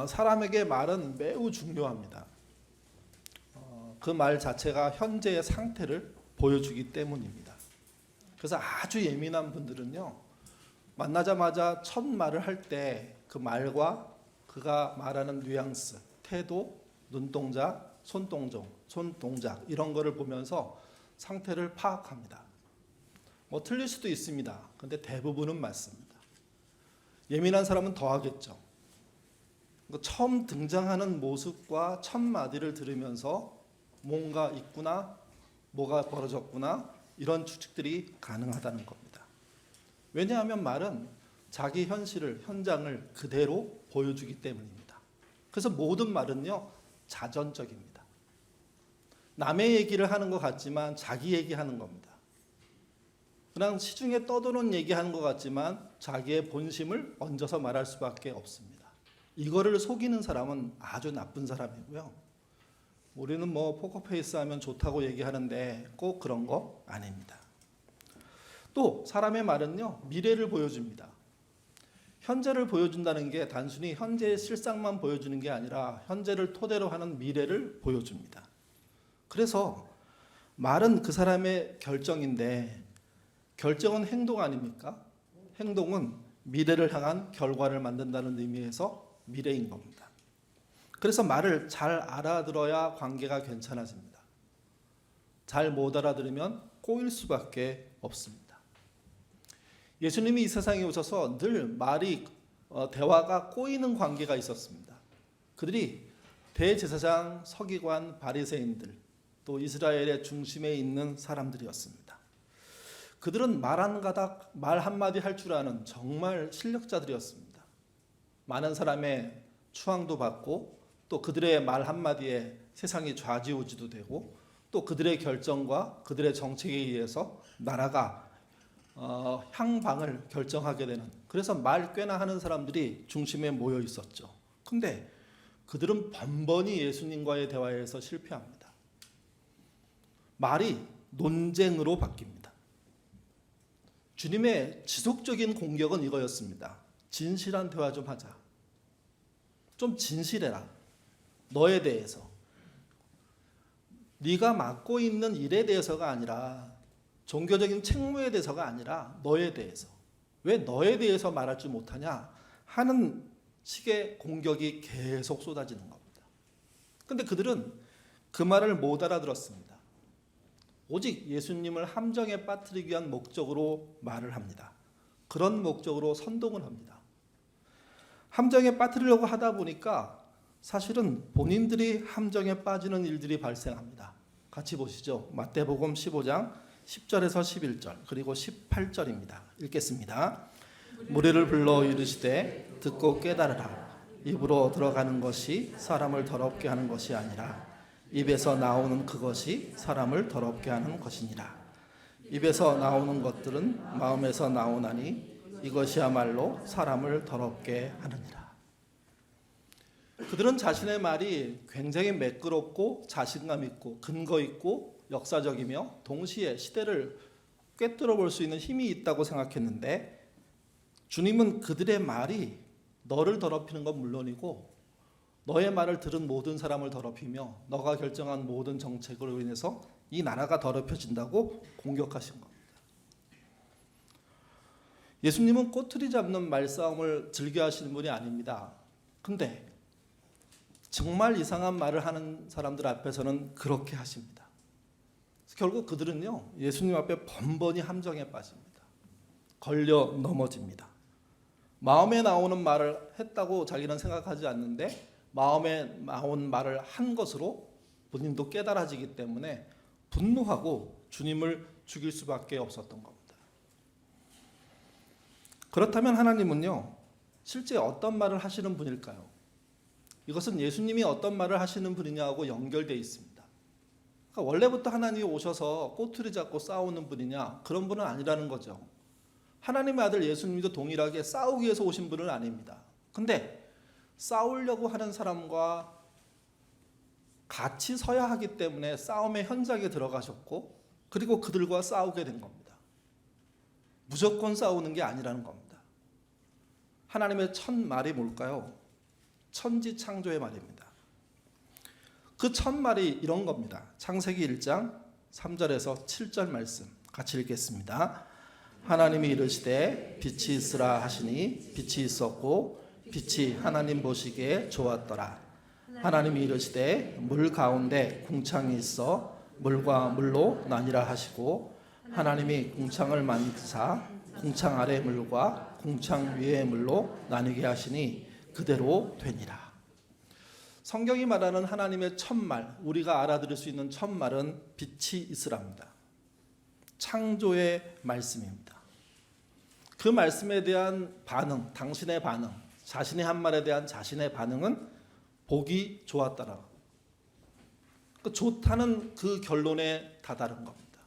사람에게 말은 매우 중요합니다. 그 말 자체가 현재의 상태를 보여주기 때문입니다. 그래서 아주 예민한 분들은요, 만나자마자 첫 말을 할 때 그 말과 그가 말하는 뉘앙스, 태도, 눈동자, 손동작 이런 거를 보면서 상태를 파악합니다. 뭐 틀릴 수도 있습니다. 근데 대부분은 맞습니다. 예민한 사람은 더 하겠죠. 처음 등장하는 모습과 첫 마디를 들으면서 뭔가 있구나, 뭐가 벌어졌구나, 이런 추측들이 가능하다는 겁니다. 왜냐하면 말은 자기 현실을, 현장을 그대로 보여주기 때문입니다. 그래서 모든 말은요, 자전적입니다. 남의 얘기를 하는 것 같지만 자기 얘기하는 겁니다. 그냥 시중에 떠도는 얘기하는 것 같지만 자기의 본심을 얹어서 말할 수밖에 없습니다. 이거를 속이는 사람은 아주 나쁜 사람이고요. 우리는 뭐 포커페이스 하면 좋다고 얘기하는데 꼭 그런 거 아닙니다. 또 사람의 말은요, 미래를 보여줍니다. 현재를 보여준다는 게 단순히 현재의 실상만 보여주는 게 아니라 현재를 토대로 하는 미래를 보여줍니다. 그래서 말은 그 사람의 결정인데 결정은 행동 아닙니까? 행동은 미래를 향한 결과를 만든다는 의미에서 미래인 겁니다. 그래서 말을 잘 알아들어야 관계가 괜찮아집니다. 잘 못 알아들으면 꼬일 수밖에 없습니다. 예수님이 이 세상에 오셔서 늘 대화가 꼬이는 관계가 있었습니다. 그들이 대제사장, 서기관, 바리새인들, 또 이스라엘의 중심에 있는 사람들이었습니다. 그들은 말 한 가닥, 말 한마디 할 줄 아는 정말 실력자들이었습니다. 많은 사람의 추앙도 받고 또 그들의 말 한마디에 세상이 좌지우지도 되고 또 그들의 결정과 그들의 정책에 의해서 나라가 향방을 결정하게 되는, 그래서 말 꽤나 하는 사람들이 중심에 모여 있었죠. 근데 그들은 번번이 예수님과의 대화에서 실패합니다. 말이 논쟁으로 바뀝니다. 주님의 지속적인 공격은 이거였습니다. 진실한 대화 좀 하자. 좀 진실해라. 너에 대해서. 네가 맡고 있는 일에 대해서가 아니라, 종교적인 책무에 대해서가 아니라 너에 대해서. 왜 너에 대해서 말할 줄 못하냐 하는 식의 공격이 계속 쏟아지는 겁니다. 근데 그들은 그 말을 못 알아들었습니다. 오직 예수님을 함정에 빠뜨리기 위한 목적으로 말을 합니다. 그런 목적으로 선동을 합니다. 함정에 빠뜨리려고 하다 보니까 사실은 본인들이 함정에 빠지는 일들이 발생합니다. 같이 보시죠. 마태복음 15장 10절에서 11절 그리고 18절입니다. 읽겠습니다. 무리를 불러 이르시되 듣고 깨달으라. 입으로 들어가는 것이 사람을 더럽게 하는 것이 아니라 입에서 나오는 그것이 사람을 더럽게 하는 것이니라. 입에서 나오는 것들은 마음에서 나오나니 이것이야말로 사람을 더럽게 하느니라. 그들은 자신의 말이 굉장히 매끄럽고 자신감 있고 근거 있고 역사적이며 동시에 시대를 꿰뚫어 볼 수 있는 힘이 있다고 생각했는데, 주님은 그들의 말이 너를 더럽히는 건 물론이고 너의 말을 들은 모든 사람을 더럽히며 너가 결정한 모든 정책으로 인해서 이 나라가 더럽혀진다고 공격하신 겁니다. 예수님은 꼬투리 잡는 말싸움을 즐겨 하시는 분이 아닙니다. 근데 정말 이상한 말을 하는 사람들 앞에서는 그렇게 하십니다. 결국 그들은요, 예수님 앞에 번번이 함정에 빠집니다. 걸려 넘어집니다. 마음에 나오는 말을 했다고 자기는 생각하지 않는데 마음에 나온 말을 한 것으로 본인도 깨달아지기 때문에 분노하고 주님을 죽일 수밖에 없었던 겁니다. 그렇다면 하나님은요, 실제 어떤 말을 하시는 분일까요? 이것은 예수님이 어떤 말을 하시는 분이냐하고 연결되어 있습니다. 그러니까 원래부터 하나님이 오셔서 꼬투리 잡고 싸우는 분이냐? 그런 분은 아니라는 거죠. 하나님의 아들 예수님도 동일하게 싸우기 위해서 오신 분은 아닙니다. 근데 싸우려고 하는 사람과 같이 서야 하기 때문에 싸움의 현장에 들어가셨고, 그리고 그들과 싸우게 된 겁니다. 무조건 싸우는 게 아니라는 겁니다. 하나님의 첫 말이 뭘까요? 천지 창조의 말입니다. 그 첫 말이 이런 겁니다. 창세기 1장 3절에서 7절 말씀 같이 읽겠습니다. 하나님이 이르시되 빛이 있으라 하시니 빛이 있었고 빛이 하나님 보시기에 좋았더라. 하나님이 이르시되 물 가운데 궁창이 있어 물과 물로 나뉘라 하시고 하나님이 궁창을 만드사 궁창 아래 물과 궁창 위의 물로 나뉘게 하시니 그대로 되니라. 성경이 말하는 하나님의 첫말, 우리가 알아들을 수 있는 첫말은 빛이 있으랍니다. 창조의 말씀입니다. 그 말씀에 대한 반응, 당신의 반응, 자신의 한 말에 대한 자신의 반응은 보기 좋았다라. 좋다는 그 결론에 다다른 겁니다.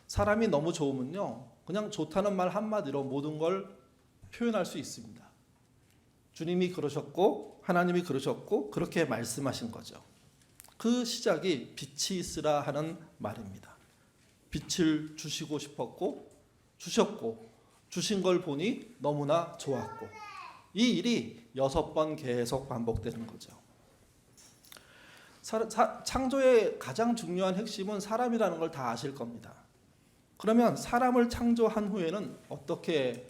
사람이 너무 좋으면요, 그냥 좋다는 말 한마디로 모든 걸 표현할 수 있습니다. 주님이 그러셨고 하나님이 그러셨고 그렇게 말씀하신 거죠. 그 시작이 빛이 있으라 하는 말입니다. 빛을 주시고 싶었고 주셨고 주신 걸 보니 너무나 좋았고 이 일이 6번 계속 반복되는 거죠. 창조의 가장 중요한 핵심은 사람이라는 걸 다 아실 겁니다. 그러면 사람을 창조한 후에는 어떻게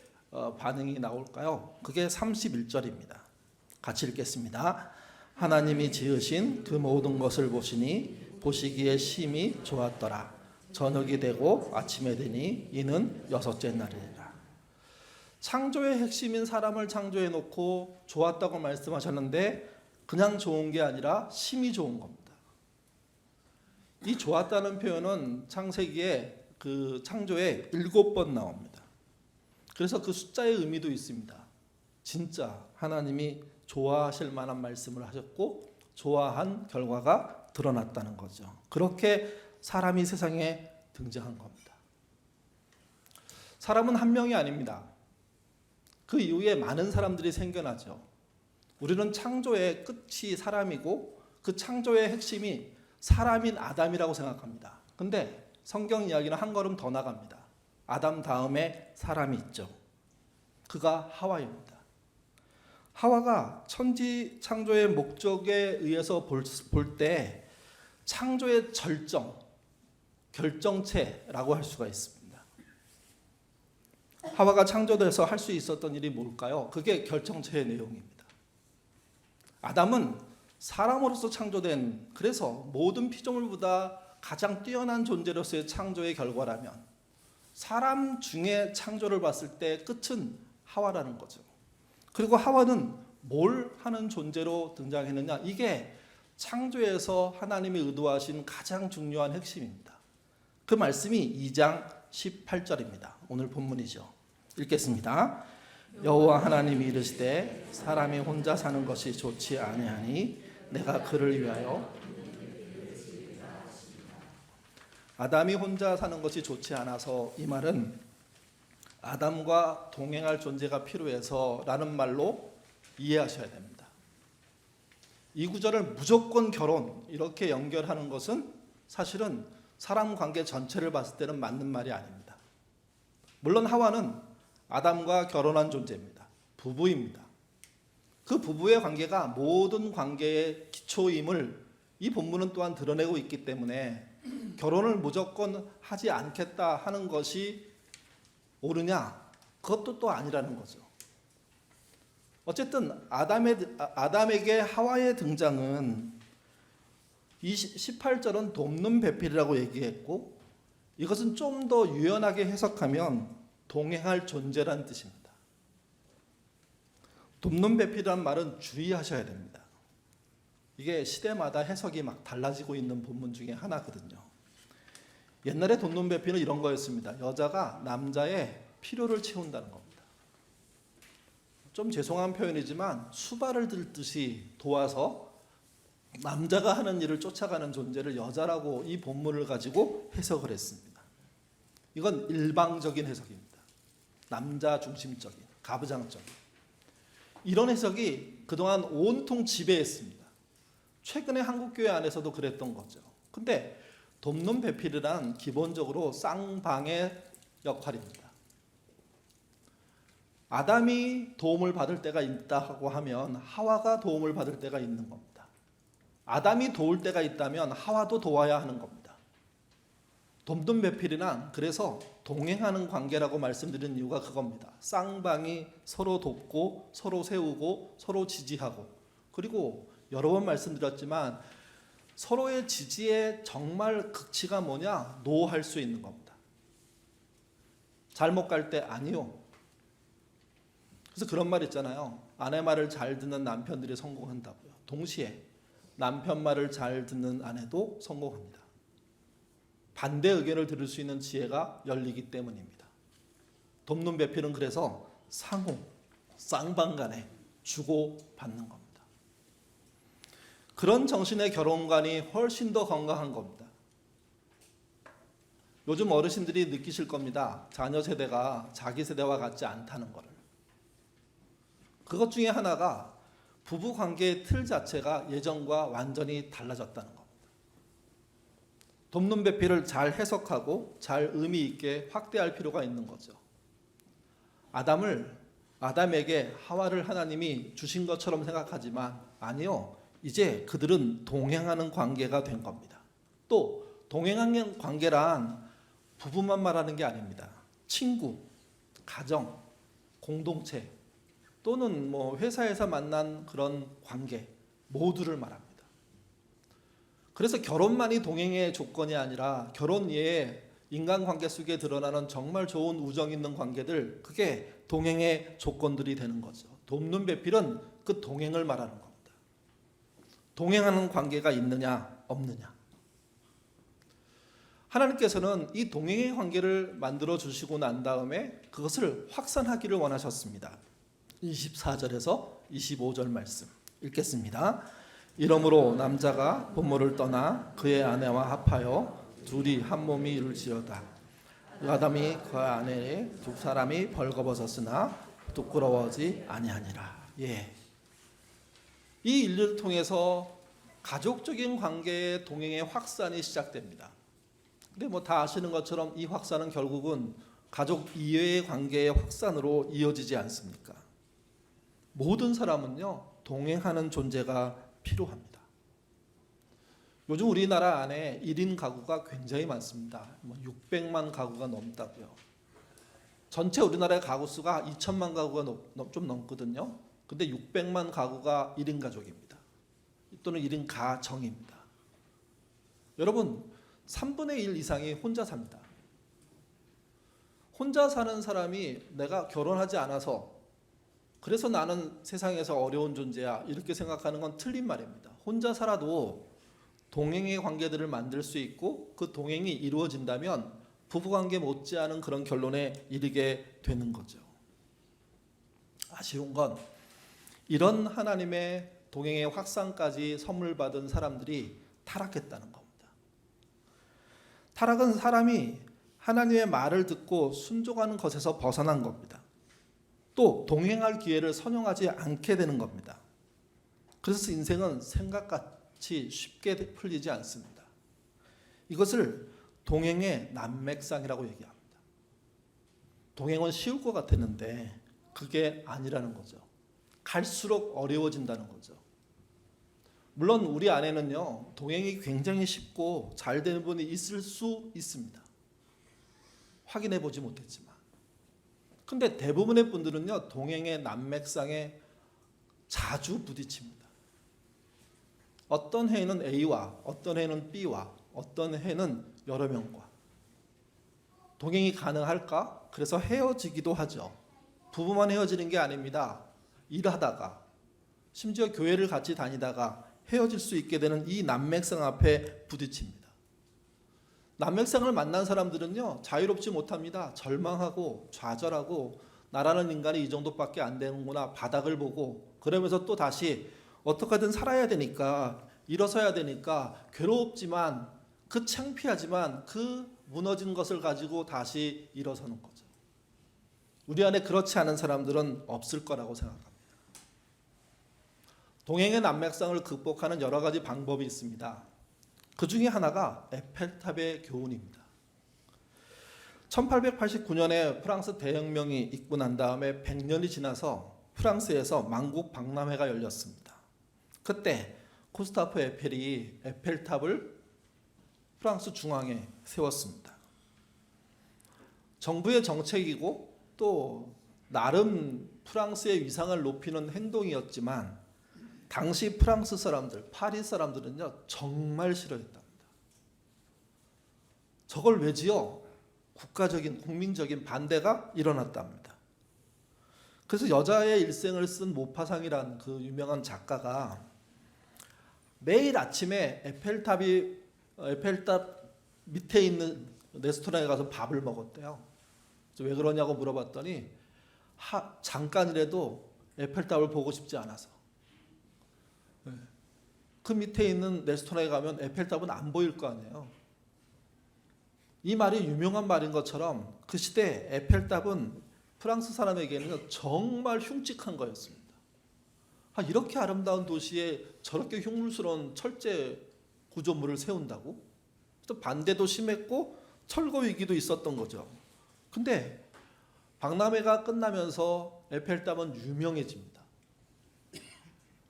반응이 나올까요? 그게 31절입니다. 같이 읽겠습니다. 하나님이 지으신 그 모든 것을 보시니 보시기에 심히 좋았더라. 저녁이 되고 아침에 되니 이는 6째 날이라. 창조의 핵심인 사람을 창조해 놓고 좋았다고 말씀하셨는데 그냥 좋은 게 아니라 심히 좋은 겁니다. 이 좋았다는 표현은 창세기에 그 창조에 7번 나옵니다. 그래서 그 숫자의 의미도 있습니다. 진짜 하나님이 좋아하실 만한 말씀을 하셨고 좋아한 결과가 드러났다는 거죠. 그렇게 사람이 세상에 등장한 겁니다. 사람은 한 명이 아닙니다. 그 이후에 많은 사람들이 생겨나죠. 우리는 창조의 끝이 사람이고 그 창조의 핵심이 사람인 아담이라고 생각합니다. 근데 성경 이야기는 한 걸음 더 나갑니다. 아담 다음에 사람이 있죠. 그가 하와입니다. 하와가 천지 창조의 목적에 의해서 볼 때 창조의 결정체라고 할 수가 있습니다. 하와가 창조돼서 할 수 있었던 일이 뭘까요? 그게 결정체의 내용입니다. 아담은 사람으로서 창조된, 그래서 모든 피조물보다 가장 뛰어난 존재로서의 창조의 결과라면 사람 중에 창조를 봤을 때 끝은 하와라는 거죠. 그리고 하와는 뭘 하는 존재로 등장했느냐? 이게 창조에서 하나님이 의도하신 가장 중요한 핵심입니다. 그 말씀이 2장 18절입니다. 오늘 본문이죠. 읽겠습니다. 여호와 하나님이 이르시되 사람이 혼자 사는 것이 좋지 아니하니 내가 그를 위하여 아담이 혼자 사는 것이 좋지 않아서 이 말은 아담과 동행할 존재가 필요해서 라는 말로 이해하셔야 됩니다. 이 구절을 무조건 결혼 이렇게 연결하는 것은 사실은 사람 관계 전체를 봤을 때는 맞는 말이 아닙니다. 물론 하와는 아담과 결혼한 존재입니다. 부부입니다. 그 부부의 관계가 모든 관계의 기초임을 이 본문은 또한 드러내고 있기 때문에 결혼을 무조건 하지 않겠다 하는 것이 옳으냐? 그것도 또 아니라는 거죠. 어쨌든 아담에게 하와의 등장은 18절은 돕는 배필이라고 얘기했고 이것은 좀 더 유연하게 해석하면 동행할 존재란 뜻입니다. 돕는 배필이라는 말은 주의하셔야 됩니다. 이게 시대마다 해석이 막 달라지고 있는 본문 중에 하나거든요. 옛날에 돕는 배필은 이런 거였습니다. 여자가 남자의 필요를 채운다는 겁니다. 좀 죄송한 표현이지만 수발을 들듯이 도와서 남자가 하는 일을 쫓아가는 존재를 여자라고 이 본문을 가지고 해석을 했습니다. 이건 일방적인 해석입니다. 남자 중심적인, 가부장적인. 이런 해석이 그동안 온통 지배했습니다. 최근에 한국교회 안에서도 그랬던 거죠. 근데 돕는 배필이란 기본적으로 쌍방의 역할입니다. 아담이 도움을 받을 때가 있다고 하면 하와가 도움을 받을 때가 있는 겁니다. 아담이 도울 때가 있다면 하와도 도와야 하는 겁니다. 돕는 배필이란 그래서 동행하는 관계라고 말씀드린 이유가 그겁니다. 쌍방이 서로 돕고 서로 세우고 서로 지지하고, 그리고 여러 번 말씀드렸지만 서로의 지지의 정말 극치가 뭐냐? 노할 수 있는 겁니다. 잘못 갈 때 아니요. 그래서 그런 말 있잖아요. 아내 말을 잘 듣는 남편들이 성공한다고요. 동시에 남편 말을 잘 듣는 아내도 성공합니다. 반대 의견을 들을 수 있는 지혜가 열리기 때문입니다. 돕는 배필은 그래서 상호, 쌍방 간에 주고받는 겁니다. 그런 정신의 결혼관이 훨씬 더 건강한 겁니다. 요즘 어르신들이 느끼실 겁니다. 자녀 세대가 자기 세대와 같지 않다는 것을. 그것 중에 하나가 부부 관계의 틀 자체가 예전과 완전히 달라졌다는 겁니다. 돕는 배필을 잘 해석하고 잘 의미 있게 확대할 필요가 있는 거죠. 아담에게 하와를 하나님이 주신 것처럼 생각하지만 아니요. 이제 그들은 동행하는 관계가 된 겁니다. 또 동행하는 관계란 부부만 말하는 게 아닙니다. 친구, 가정, 공동체 또는 회사에서 만난 그런 관계 모두를 말합니다. 그래서 결혼만이 동행의 조건이 아니라 결혼 이외에 인간관계 속에 드러나는 정말 좋은 우정 있는 관계들, 그게 동행의 조건들이 되는 거죠. 돕는 배필은 그 동행을 말하는 겁니다. 동행하는 관계가 있느냐 없느냐. 하나님께서는 이 동행의 관계를 만들어 주시고 난 다음에 그것을 확산하기를 원하셨습니다. 24절에서 25절 말씀 읽겠습니다. 이러므로 남자가 부모를 떠나 그의 아내와 합하여 둘이 한 몸이 이룰지어다. 아담이 그 아내의 두 사람이 벌거벗었으나 부끄러워하지 아니하니라. 예. 이 일을 통해서 가족적인 관계의 동행의 확산이 시작됩니다. 근데 다 아시는 것처럼 이 확산은 결국은 가족 이외의 관계의 확산으로 이어지지 않습니까? 모든 사람은요, 동행하는 존재가 필요합니다. 요즘 우리나라 안에 1인 가구가 굉장히 많습니다. 600만 가구가 넘다고요. 전체 우리나라의 가구 수가 2천만 가구가 좀 넘거든요. 근데 600만 가구가 1인 가족입니다. 또는 1인 가정입니다. 여러분, 3분의 1 이상이 혼자 삽니다. 혼자 사는 사람이 내가 결혼하지 않아서 그래서 나는 세상에서 어려운 존재야 이렇게 생각하는 건 틀린 말입니다. 혼자 살아도 동행의 관계들을 만들 수 있고 그 동행이 이루어진다면 부부관계 못지않은 그런 결론에 이르게 되는 거죠. 아쉬운 건 이런 하나님의 동행의 확산까지 선물 받은 사람들이 타락했다는 겁니다. 타락은 사람이 하나님의 말을 듣고 순종하는 것에서 벗어난 겁니다. 또 동행할 기회를 선용하지 않게 되는 겁니다. 그래서 인생은 생각같이 쉽게 풀리지 않습니다. 이것을 동행의 난맥상이라고 얘기합니다. 동행은 쉬울 것 같았는데 그게 아니라는 거죠. 갈수록 어려워진다는 거죠. 물론 우리 안에는요, 동행이 굉장히 쉽고 잘 되는 분이 있을 수 있습니다. 확인해 보지 못했지만. 근데 대부분의 분들은요, 동행의 난맥상에 자주 부딪힙니다. 어떤 해에는 A와 어떤 해에는 B와 어떤 해는 여러 명과. 동행이 가능할까? 그래서 헤어지기도 하죠. 부부만 헤어지는 게 아닙니다. 일하다가 심지어 교회를 같이 다니다가 헤어질 수 있게 되는 이 난맥상 앞에 부딪힙니다. 난맥상을 만난 사람들은요, 자유롭지 못합니다. 절망하고 좌절하고 나라는 인간이 이 정도밖에 안 되는구나 바닥을 보고, 그러면서 또 다시 어떻게든 살아야 되니까 일어서야 되니까 괴롭지만 그 창피하지만 그 무너진 것을 가지고 다시 일어서는 거죠. 우리 안에 그렇지 않은 사람들은 없을 거라고 생각합니다. 동행의 난맥상을 극복하는 여러 가지 방법이 있습니다. 그 중에 하나가 에펠탑의 교훈입니다. 1889년에 프랑스 대혁명이 있고 난 다음에 100년이 지나서 프랑스에서 만국 박람회가 열렸습니다. 그때 구스타프 에펠이 에펠탑을 프랑스 중앙에 세웠습니다. 정부의 정책이고 또 나름 프랑스의 위상을 높이는 행동이었지만 당시 프랑스 사람들, 파리 사람들은요 정말 싫어했답니다. 저걸 왜 지어? 국가적인 국민적인 반대가 일어났답니다. 그래서 여자의 일생을 쓴 모파상이라는 그 유명한 작가가 매일 아침에 에펠탑 밑에 있는 레스토랑에 가서 밥을 먹었대요. 그래서 왜 그러냐고 물어봤더니 잠깐이라도 에펠탑을 보고 싶지 않아서. 그 밑에 있는 레스토랑에 가면 에펠탑은 안 보일 거 아니에요. 이 말이 유명한 말인 것처럼 그 시대 에펠탑은 프랑스 사람에게는 정말 흉측한 거였습니다. 이렇게 아름다운 도시에 저렇게 흉물스러운 철제 구조물을 세운다고? 또 반대도 심했고 철거 위기도 있었던 거죠. 근데 박람회가 끝나면서 에펠탑은 유명해집니다.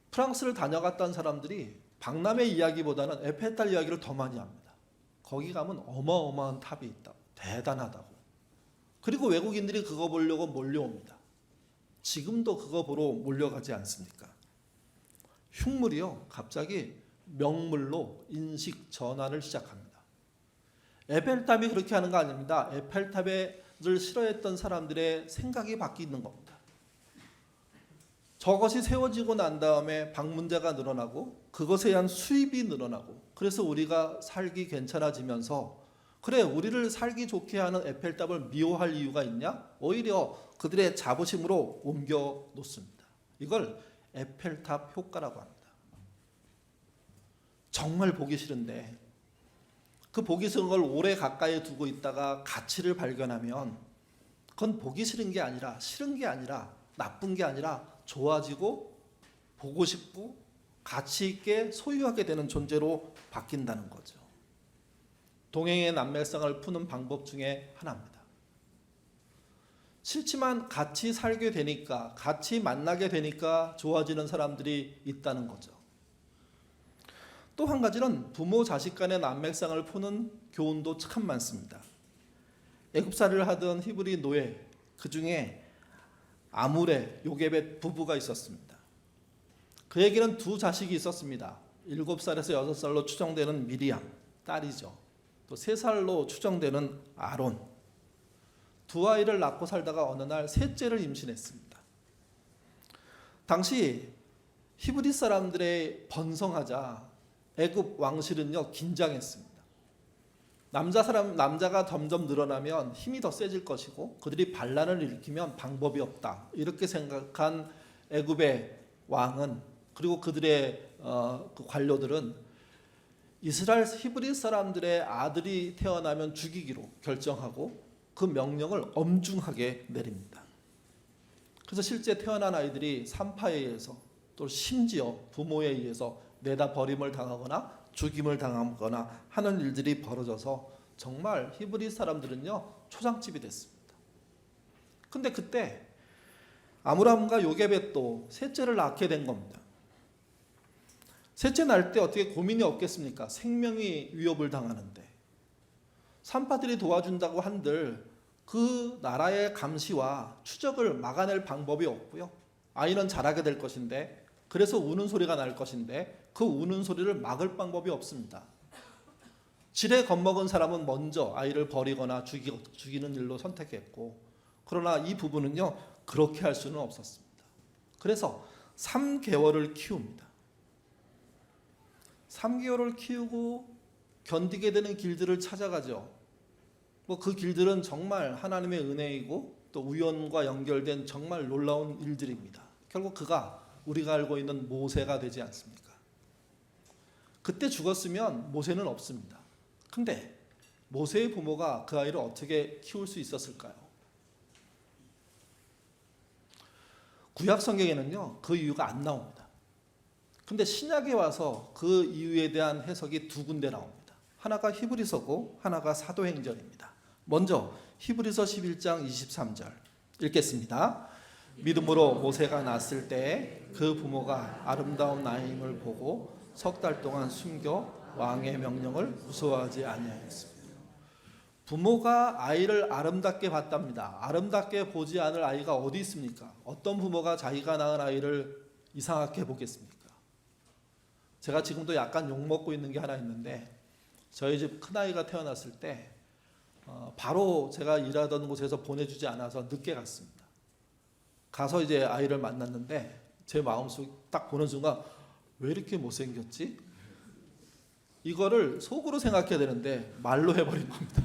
프랑스를 다녀갔던 사람들이 박람회 이야기보다는 에펠탑 이야기를 더 많이 합니다. 거기 가면 어마어마한 탑이 있다고, 대단하다고. 그리고 외국인들이 그거 보려고 몰려옵니다. 지금도 그거 보러 몰려가지 않습니까? 흉물이요, 갑자기 명물로 인식 전환을 시작합니다. 에펠탑이 그렇게 하는 거 아닙니다. 에펠탑을 싫어했던 사람들의 생각이 바뀌는 겁니다. 저것이 세워지고 난 다음에 방문자가 늘어나고 그것에 대한 수입이 늘어나고 그래서 우리가 살기 괜찮아지면서 그래 우리를 살기 좋게 하는 에펠탑을 미워할 이유가 있냐? 오히려 그들의 자부심으로 옮겨 놓습니다. 이걸 에펠탑 효과라고 합니다. 정말 보기 싫은데 그 보기 싫은 걸 오래 가까이 두고 있다가 가치를 발견하면 그건 보기 싫은 게 아니라 싫은 게 아니라 나쁜 게 아니라 좋아지고 보고 싶고 가치 있게 소유하게 되는 존재로 바뀐다는 거죠. 동행의 난매성을 푸는 방법 중에 하나입니다. 싫지만 같이 살게 되니까 같이 만나게 되니까 좋아지는 사람들이 있다는 거죠. 또 한 가지는 부모 자식 간의 난맥상을 푸는 교훈도 참 많습니다. 애굽살이를 하던 히브리 노예 그 중에 아므레 요게벳 부부가 있었습니다. 그에게는 두 자식이 있었습니다. 7살에서 6살로 추정되는 미리암 딸이죠. 또 3살로 추정되는 아론. 두 아이를 낳고 살다가 어느 날 셋째를 임신했습니다. 당시 히브리 사람들의 번성하자 애굽 왕실은요 긴장했습니다. 남자가 점점 늘어나면 힘이 더 세질 것이고 그들이 반란을 일으키면 방법이 없다. 이렇게 생각한 애굽의 왕은 그리고 그들의 그 관료들은 이스라엘 히브리 사람들의 아들이 태어나면 죽이기로 결정하고 그 명령을 엄중하게 내립니다. 그래서 실제 태어난 아이들이 산파에 의해서 또 심지어 부모에 의해서 내다 버림을 당하거나 죽임을 당하거나 하는 일들이 벌어져서 정말 히브리 사람들은요 초장집이 됐습니다. 근데 그때 아므람과 요게벳도 셋째를 낳게 된 겁니다. 셋째 낳을 때 어떻게 고민이 없겠습니까? 생명이 위협을 당하는데 산파들이 도와준다고 한들 그 나라의 감시와 추적을 막아낼 방법이 없고요. 아이는 자라게 될 것인데 그래서 우는 소리가 날 것인데 그 우는 소리를 막을 방법이 없습니다. 지레 겁먹은 사람은 먼저 아이를 버리거나 죽이는 일로 선택했고 그러나 이 부부는요 그렇게 할 수는 없었습니다. 그래서 3개월을 키웁니다. 3개월을 키우고 견디게 되는 길들을 찾아가죠. 그 길들은 정말 하나님의 은혜이고 또 우연과 연결된 정말 놀라운 일들입니다. 결국 그가 우리가 알고 있는 모세가 되지 않습니까? 그때 죽었으면 모세는 없습니다. 근데 모세의 부모가 그 아이를 어떻게 키울 수 있었을까요? 구약 성경에는요 그 이유가 안 나옵니다. 근데 신약에 와서 그 이유에 대한 해석이 두 군데 나옵니다. 하나가 히브리서고 하나가 사도행전입니다. 먼저 히브리서 11장 23절 읽겠습니다. 믿음으로 모세가 낳았을 때 그 부모가 아름다운 아이임을 보고 석 달 동안 숨겨 왕의 명령을 무서워하지 아니하였습니다. 부모가 아이를 아름답게 봤답니다. 아름답게 보지 않을 아이가 어디 있습니까? 어떤 부모가 자기가 낳은 아이를 이상하게 보겠습니까? 제가 지금도 약간 욕먹고 있는 게 하나 있는데, 저희 집 큰아이가 태어났을 때 바로 제가 일하던 곳에서 보내주지 않아서 늦게 갔습니다. 가서 이제 아이를 만났는데 제 마음속 딱 보는 순간 왜 이렇게 못생겼지? 이거를 속으로 생각해야 되는데 말로 해버린 겁니다.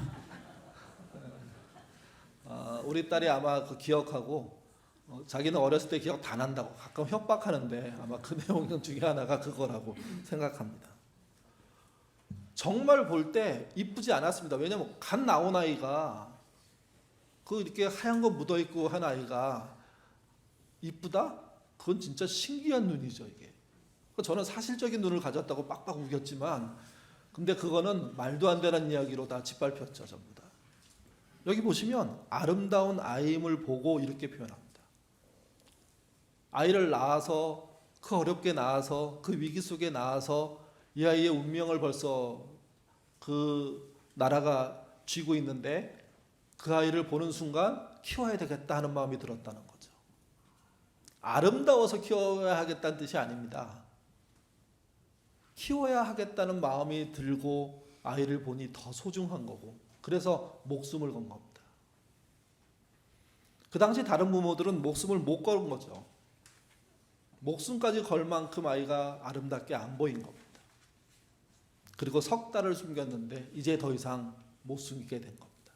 우리 딸이 아마 그 기억하고 자기는 어렸을 때 기억 다 난다고 가끔 협박하는데 아마 그 내용 중에 하나가 그거라고 생각합니다. 정말 볼 때 이쁘지 않았습니다. 왜냐하면 갓 나온 아이가 그 이렇게 하얀 거 묻어 있고 한 아이가 이쁘다? 그건 진짜 신기한 눈이죠, 이게. 저는 사실적인 눈을 가졌다고 빡빡 우겼지만, 근데 그거는 말도 안 되는 이야기로 다 짓밟혔죠, 전부 다. 여기 보시면 아름다운 아이임을 보고 이렇게 표현합니다. 아이를 낳아서 그 어렵게 낳아서 그 위기 속에 낳아서 이 아이의 운명을 벌써 그 나라가 쥐고 있는데 그 아이를 보는 순간 키워야 되겠다 하는 마음이 들었다는 거죠. 아름다워서 키워야 하겠다는 뜻이 아닙니다. 키워야 하겠다는 마음이 들고 아이를 보니 더 소중한 거고, 그래서 목숨을 건 겁니다. 그 당시 다른 부모들은 목숨을 못 건 거죠. 목숨까지 걸 만큼 아이가 아름답게 안 보인 겁니다. 그리고 석 달을 숨겼는데 이제 더 이상 못 숨기게 된 겁니다.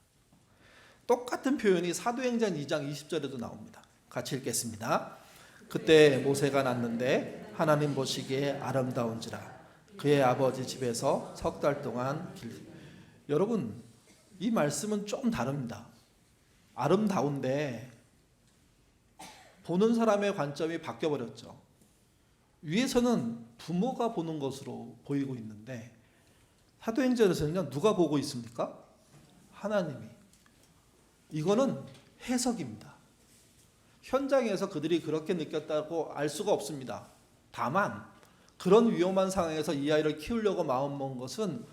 똑같은 표현이 사도행전 2장 20절에도 나옵니다. 같이 읽겠습니다. 그때 모세가 낳는데 하나님 보시기에 아름다운지라 그의 아버지 집에서 석 달 동안 여러분, 이 말씀은 좀 다릅니다. 아름다운데 보는 사람의 관점이 바뀌어버렸죠. 위에서는 부모가 보는 것으로 보이고 있는데 사도행전에서는요, 누가 보고 있습니까? 하나님이. 이거는 해석입니다. 현장에서 그들이 그렇게 느꼈다고 알 수가 없습니다. 다만 그런 위험한 상황에서 이 아이를 키우려고 마음먹은 것은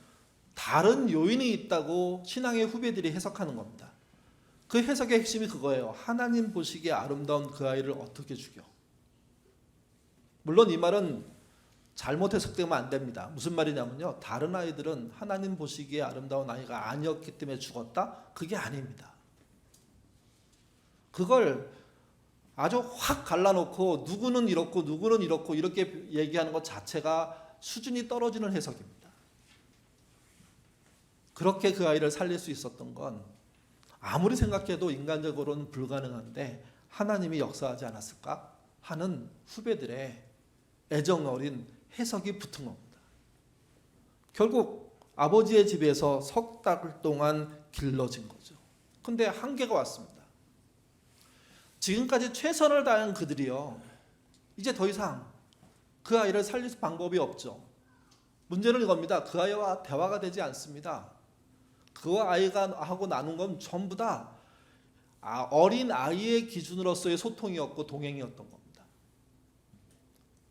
다른 요인이 있다고 신앙의 후배들이 해석하는 겁니다. 그 해석의 핵심이 그거예요. 하나님 보시기에 아름다운 그 아이를 어떻게 죽여? 물론 이 말은 잘못 해석되면 안 됩니다. 무슨 말이냐면요, 다른 아이들은 하나님 보시기에 아름다운 아이가 아니었기 때문에 죽었다? 그게 아닙니다. 그걸 아주 확 갈라놓고 누구는 이렇고 누구는 이렇고 이렇게 얘기하는 것 자체가 수준이 떨어지는 해석입니다. 그렇게 그 아이를 살릴 수 있었던 건 아무리 생각해도 인간적으로는 불가능한데 하나님이 역사하지 않았을까 하는 후배들의 애정 어린 해석이 붙은 겁니다. 결국 아버지의 집에서 석 달 동안 길러진 거죠. 근데 한계가 왔습니다. 지금까지 최선을 다한 그들이요, 이제 더 이상 그 아이를 살릴 방법이 없죠. 문제는 이겁니다. 그 아이와 대화가 되지 않습니다. 그 아이가 하고 나눈 건 전부 다 어린 아이의 기준으로서의 소통이었고 동행이었던 겁니다.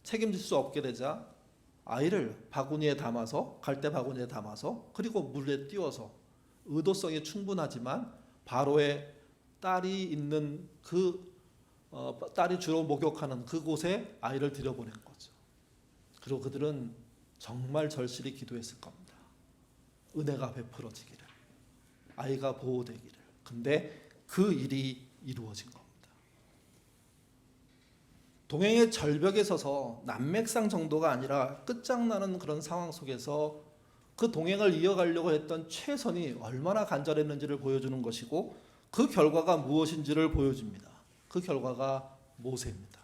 책임질 수 없게 되자 아이를 바구니에 담아서, 갈대 바구니에 담아서, 그리고 물에 띄워서 의도성이 충분하지만 바로의 딸이 있는 딸이 주로 목욕하는 그곳에 아이를 들여보낸 거죠. 그리고 그들은 정말 절실히 기도했을 겁니다. 은혜가 베풀어지기를, 아이가 보호되기를. 근데 그 일이 이루어진 겁니다. 동행의 절벽에 서서 난맥상 정도가 아니라 끝장나는 그런 상황 속에서 그 동행을 이어가려고 했던 최선이 얼마나 간절했는지를 보여주는 것이고, 그 결과가 무엇인지를 보여줍니다. 그 결과가 모세입니다.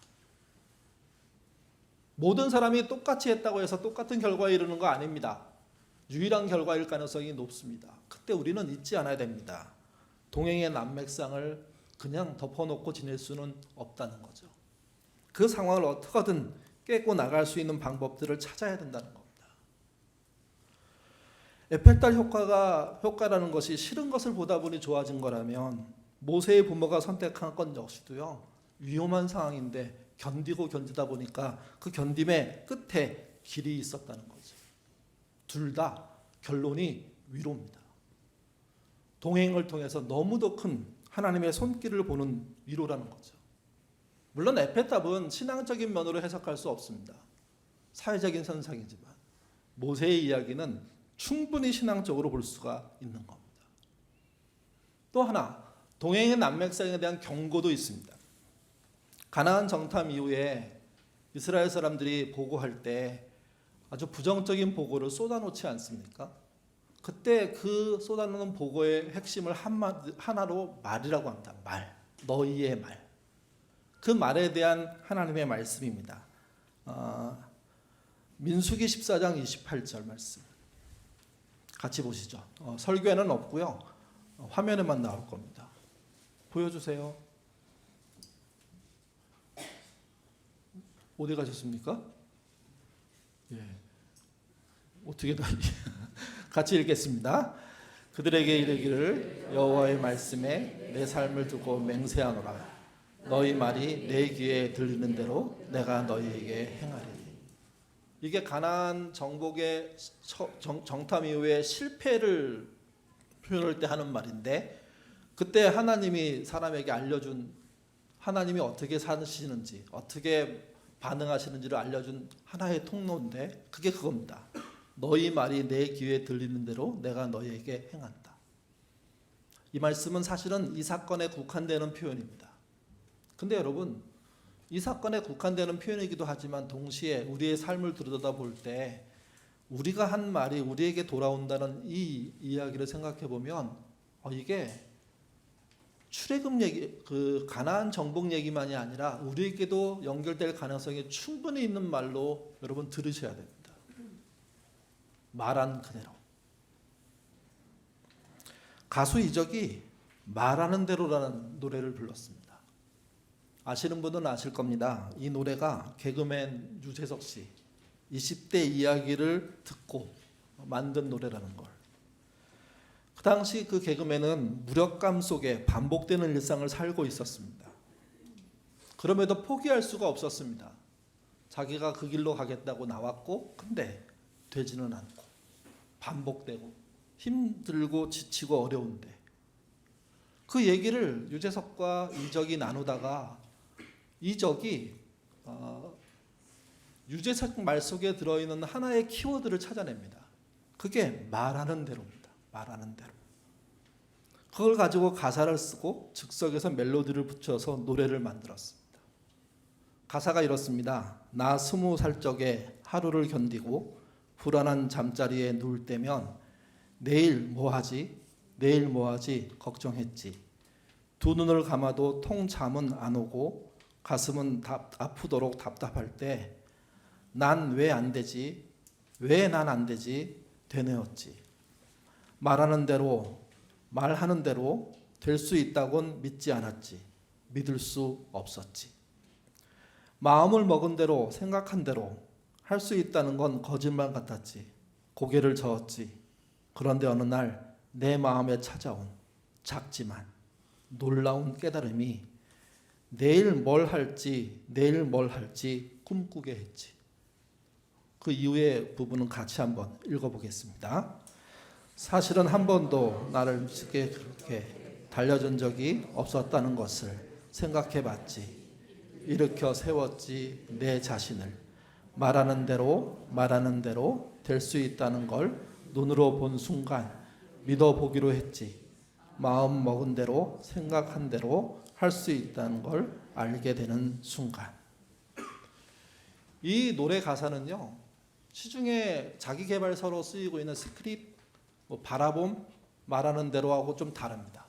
모든 사람이 똑같이 했다고 해서 똑같은 결과에 이르는 거 아닙니다. 유일한 결과일 가능성이 높습니다. 그때 우리는 잊지 않아야 됩니다. 동행의 난맥상을 그냥 덮어놓고 지낼 수는 없다는 거죠. 그 상황을 어떻게든 깨고 나갈 수 있는 방법들을 찾아야 된다는 겁니다. 에펠탑 효과라는 것이 싫은 것을 보다 보니 좋아진 거라면 모세의 부모가 선택한 건 역시도요, 위험한 상황인데 견디다 보니까 그 견딤의 끝에 길이 있었다는 거죠. 둘 다 결론이 위로입니다. 동행을 통해서 너무도 큰 하나님의 손길을 보는 위로라는 거죠. 물론 에펠탑은 신앙적인 면으로 해석할 수 없습니다. 사회적인 현상이지만 모세의 이야기는 충분히 신앙적으로 볼 수가 있는 겁니다. 또 하나, 동행의 난맥상에 대한 경고도 있습니다. 가나안 정탐 이후에 이스라엘 사람들이 보고할 때 아주 부정적인 보고를 쏟아놓지 않습니까? 그때 그 쏟아놓는 보고의 핵심을 하나로 말이라고 합니다. 말, 너희의 말. 그 말에 대한 하나님의 말씀입니다. 민수기 14장 28절 말씀 같이 보시죠. 설교에는 없고요, 화면에만 나올 겁니다. 보여주세요. 어디 가셨습니까? 예, 어떻게 다 같이 읽겠습니다. 그들에게 이르기를 여호와의 말씀에 내 삶을 두고 맹세하노라. 너희 말이 내 귀에 들리는 대로 내가 너희에게 행하리니. 이게 가나안 정복의 정탐 이후에 실패를 표현할 때 하는 말인데, 그때 하나님이 사람에게 알려준, 하나님이 어떻게 사시는지 어떻게 반응하시는지를 알려준 하나의 통로인데, 그게 그겁니다. 너희 말이 내 귀에 들리는 대로 내가 너희에게 행한다. 이 말씀은 사실은 이 사건에 국한되는 표현입니다. 근데 여러분, 이 사건에 국한되는 표현이기도 하지만 동시에 우리의 삶을 들여다볼 때 우리가 한 말이 우리에게 돌아온다는 이 이야기를 생각해 보면 이게 출애굽 얘기, 그 가나안 정복 얘기만이 아니라 우리에게도 연결될 가능성이 충분히 있는 말로 여러분 들으셔야 됩니다. 말한 그대로. 가수 이적이 말하는 대로라는 노래를 불렀습니다. 아시는 분은 아실 겁니다. 이 노래가 개그맨 유재석 씨 20대 이야기를 듣고 만든 노래라는 걸. 그 당시 그 개그맨은 무력감 속에 반복되는 일상을 살고 있었습니다. 그럼에도 포기할 수가 없었습니다. 자기가 그 길로 가겠다고 나왔고, 근데 되지는 않고 반복되고 힘들고 지치고 어려운데, 그 얘기를 유재석과 이적이 나누다가 이적이 유재석 말 속에 들어있는 하나의 키워드를 찾아냅니다. 그게 말하는 대로입니다. 말하는 대로. 그걸 가지고 가사를 쓰고 즉석에서 멜로디를 붙여서 노래를 만들었습니다. 가사가 이렇습니다. 나 20살 적에 하루를 견디고 불안한 잠자리에 누울 때면 내일 뭐하지? 내일 뭐하지? 걱정했지. 두 눈을 감아도 통 잠은 안 오고 가슴은 아프도록 답답할 때 난 왜 안 되지? 왜 난 안 되지? 되뇌었지. 말하는 대로 말하는 대로 될 수 있다곤 믿지 않았지. 믿을 수 없었지. 마음을 먹은 대로 생각한 대로 할 수 있다는 건 거짓말 같았지. 고개를 저었지. 그런데 어느 날 내 마음에 찾아온 작지만 놀라운 깨달음이 내일 뭘 할지 꿈꾸게 했지. 그 이후의 부분은 같이 한번 읽어보겠습니다. 사실은 한 번도 나를 미치게 그렇게 달려준 적이 없었다는 것을 생각해봤지. 일으켜 세웠지 내 자신을. 말하는 대로 될 수 있다는 걸 눈으로 본 순간 믿어보기로 했지. 마음 먹은 대로 생각한 대로 할 수 있다는 걸 알게 되는 순간. 이 노래 가사는요, 시중에 자기계발서로 쓰이고 있는 스크립, 바라봄, 말하는 대로하고 좀 다릅니다.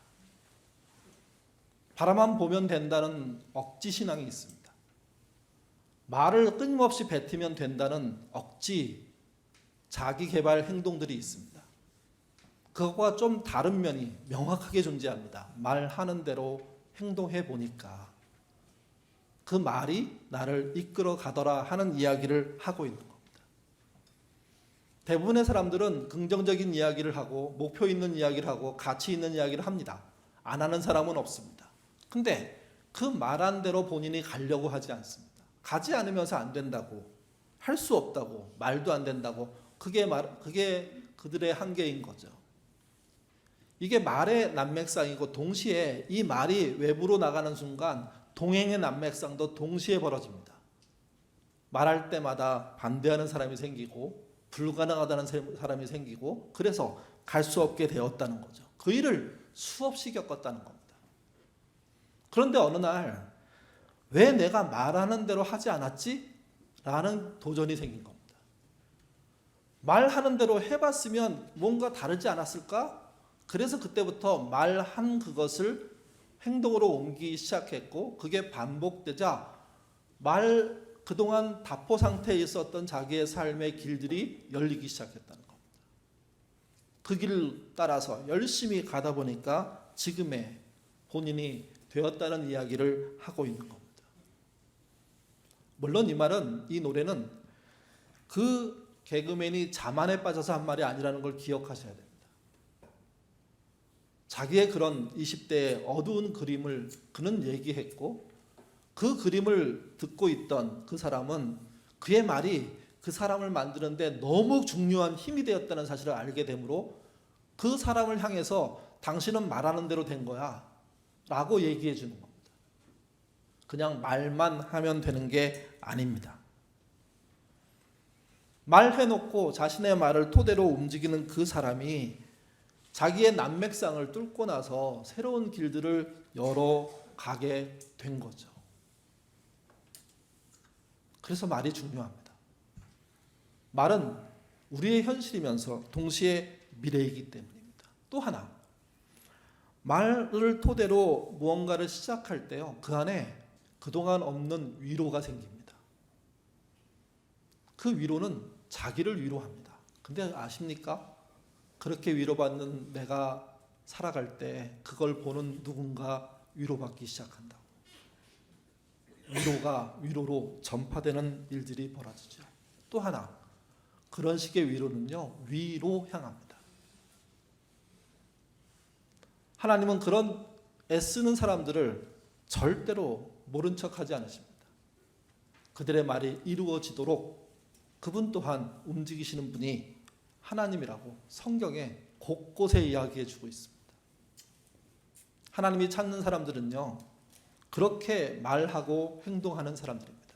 바라만 보면 된다는 억지 신앙이 있습니다. 말을 끊임없이 뱉으면 된다는 억지 자기계발 행동들이 있습니다. 그것과 좀 다른 면이 명확하게 존재합니다. 말하는 대로 행동해 보니까 그 말이 나를 이끌어 가더라 하는 이야기를 하고 있는 겁니다. 대부분의 사람들은 긍정적인 이야기를 하고 목표 있는 이야기를 하고 가치 있는 이야기를 합니다. 안 하는 사람은 없습니다. 근데 그 말한 대로 본인이 가려고 하지 않습니다. 가지 않으면서 안 된다고, 할 수 없다고, 말도 안 된다고, 그게 그들의 한계인 거죠. 이게 말의 난맥상이고 동시에 이 말이 외부로 나가는 순간 동행의 난맥상도 동시에 벌어집니다. 말할 때마다 반대하는 사람이 생기고 불가능하다는 사람이 생기고 그래서 갈 수 없게 되었다는 거죠. 그 일을 수없이 겪었다는 겁니다. 그런데 어느 날 왜 내가 말하는 대로 하지 않았지? 라는 도전이 생긴 겁니다. 말하는 대로 해봤으면 뭔가 다르지 않았을까? 그래서 그때부터 말한 그것을 행동으로 옮기기 시작했고 그게 반복되자 그동안 답보 상태에 있었던 자기의 삶의 길들이 열리기 시작했다는 겁니다. 그 길을 따라서 열심히 가다 보니까 지금의 본인이 되었다는 이야기를 하고 있는 겁니다. 물론 이 노래는 그 개그맨이 자만에 빠져서 한 말이 아니라는 걸 기억하셔야 됩니다. 자기의 그런 20대의 어두운 그림을 그는 얘기했고 그 그림을 듣고 있던 그 사람은 그의 말이 그 사람을 만드는데 너무 중요한 힘이 되었다는 사실을 알게 되므로 그 사람을 향해서 당신은 말하는 대로 된 거야 라고 얘기해 주는 겁니다. 그냥 말만 하면 되는 게 아닙니다. 말해놓고 자신의 말을 토대로 움직이는 그 사람이 자기의 난맥상을 뚫고 나서 새로운 길들을 열어가게 된 거죠. 그래서 말이 중요합니다. 말은 우리의 현실이면서 동시에 미래이기 때문입니다. 또 하나, 말을 토대로 무언가를 시작할 때요, 그 안에 그동안 없는 위로가 생깁니다. 그 위로는 자기를 위로합니다. 근데 아십니까? 그렇게 위로받는 내가 살아갈 때 그걸 보는 누군가 위로받기 시작한다고. 위로가 위로로 전파되는 일들이 벌어지죠. 또 하나, 그런 식의 위로는요, 위로 향합니다. 하나님은 그런 애쓰는 사람들을 절대로 모른 척하지 않으십니다. 그들의 말이 이루어지도록 그분 또한 움직이시는 분이 하나님이라고 성경에 곳곳에 이야기해 주고 있습니다. 하나님이 찾는 사람들은요, 그렇게 말하고 행동하는 사람들입니다.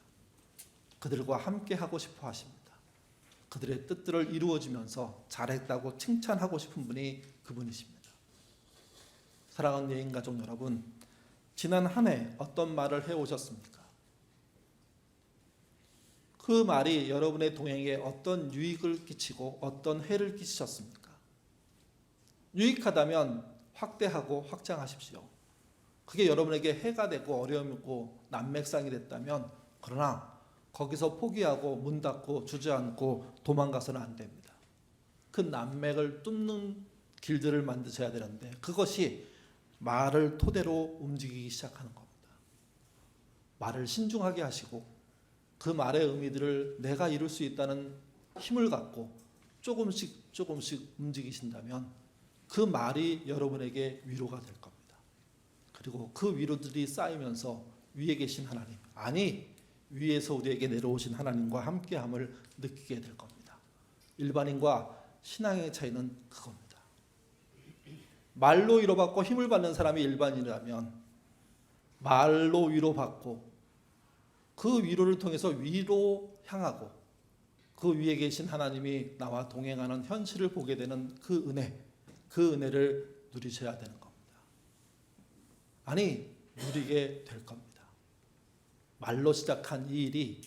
그들과 함께 하고 싶어 하십니다. 그들의 뜻들을 이루어지면서 잘했다고 칭찬하고 싶은 분이 그분이십니다. 사랑하는 예인가족 여러분, 지난 한 해 어떤 말을 해오셨습니까? 그 말이 여러분의 동행에 어떤 유익을 끼치고 어떤 해를 끼치셨습니까? 유익하다면 확대하고 확장하십시오. 그게 여러분에게 해가 되고 어려움이고 난맥상이 됐다면, 그러나 거기서 포기하고 문 닫고 주저앉고 도망가서는 안 됩니다. 그 난맥을 뚫는 길들을 만드셔야 되는데 그것이 말을 토대로 움직이기 시작하는 겁니다. 말을 신중하게 하시고 그 말의 의미들을 내가 이룰 수 있다는 힘을 갖고 조금씩 움직이신다면 그 말이 여러분에게 위로가 될 겁니다. 그리고 그 위로들이 쌓이면서 위에 계신 하나님, 아니 위에서 우리에게 내려오신 하나님과 함께함을 느끼게 될 겁니다. 일반인과 신앙의 차이는 그겁니다. 말로 위로받고 힘을 받는 사람이 일반인이라면 말로 위로받고 그 위로를 통해서 위로 향하고 그 위에 계신 하나님이 나와 동행하는 현실을 보게 되는 그 은혜를 누리셔야 되는 겁니다. 아니, 누리게 될 겁니다. 말로 시작한 이 일이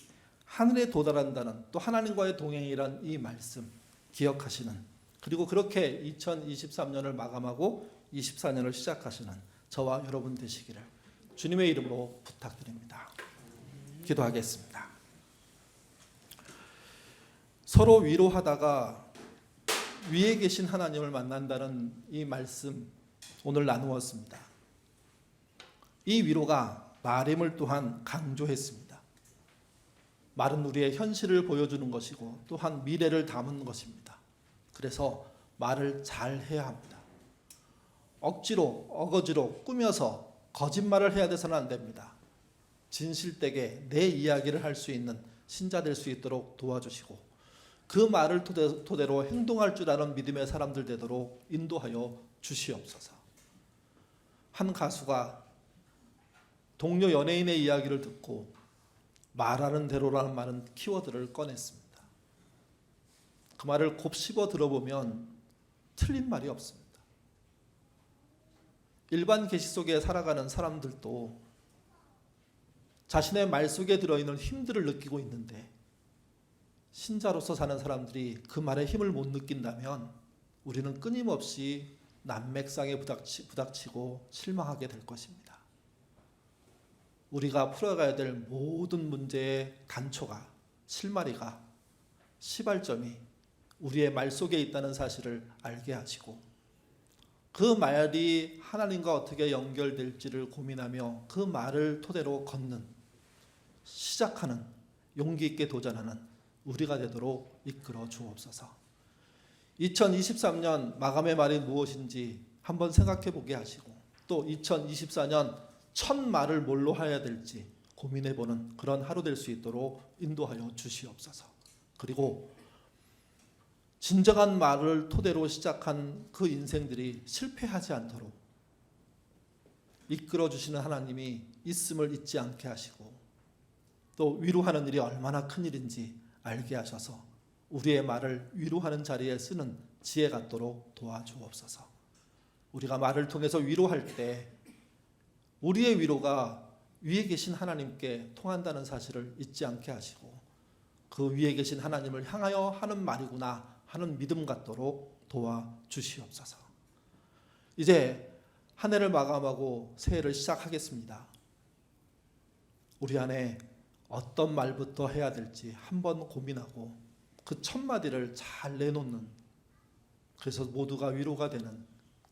하늘에 도달한다는, 또 하나님과의 동행이란 이 말씀 기억하시는, 그리고 그렇게 2023년을 마감하고 24년을 시작하시는 저와 여러분 되시기를 주님의 이름으로 부탁드립니다. 기도하겠습니다. 서로 위로하다가 위에 계신 하나님을 만난다는 이 말씀 오늘 나누었습니다. 이 위로가 말임을 또한 강조했습니다. 말은 우리의 현실을 보여주는 것이고 또한 미래를 담은 것입니다. 그래서 말을 잘 해야 합니다. 억지로, 어거지로, 꾸며서 거짓말을 해야 돼서는 안 됩니다. 진실되게 내 이야기를 할 수 있는 신자 될 수 있도록 도와주시고, 그 말을 토대로 행동할 줄 아는 믿음의 사람들 되도록 인도하여 주시옵소서. 한 가수가 동료 연예인의 이야기를 듣고 말하는 대로라는 말은 키워드를 꺼냈습니다. 그 말을 곱씹어 들어보면 틀린 말이 없습니다. 일반 계시 속에 살아가는 사람들도 자신의 말 속에 들어있는 힘들을 느끼고 있는데, 신자로서 사는 사람들이 그 말의 힘을 못 느낀다면 우리는 끊임없이 난맥상에 부닥치고 실망하게 될 것입니다. 우리가 풀어가야 될 모든 문제의 단초가, 실마리가, 시발점이 우리의 말 속에 있다는 사실을 알게 하시고, 그 말이 하나님과 어떻게 연결될지를 고민하며 그 말을 토대로 걷는, 시작하는, 용기 있게 도전하는 우리가 되도록 이끌어 주옵소서. 2023년 마감의 말이 무엇인지 한번 생각해 보게 하시고, 또 2024년 첫 말을 뭘로 해야 될지 고민해 보는 그런 하루 될 수 있도록 인도하여 주시옵소서. 그리고 진정한 말을 토대로 시작한 그 인생들이 실패하지 않도록 이끌어 주시는 하나님이 있음을 잊지 않게 하시고, 또 위로하는 일이 얼마나 큰 일인지 알게 하셔서 우리의 말을 위로하는 자리에 쓰는 지혜 갖도록 도와주옵소서. 우리가 말을 통해서 위로할 때 우리의 위로가 위에 계신 하나님께 통한다는 사실을 잊지 않게 하시고, 그 위에 계신 하나님을 향하여 하는 말이구나 하는 믿음 갖도록 도와주시옵소서. 이제 한 해를 마감하고 새해를 시작하겠습니다. 우리 안에 어떤 말부터 해야 될지 한번 고민하고 그 첫 마디를 잘 내놓는, 그래서 모두가 위로가 되는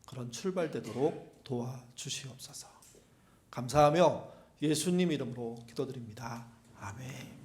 그런 출발되도록 도와주시옵소서. 감사하며 예수님 이름으로 기도드립니다. 아멘.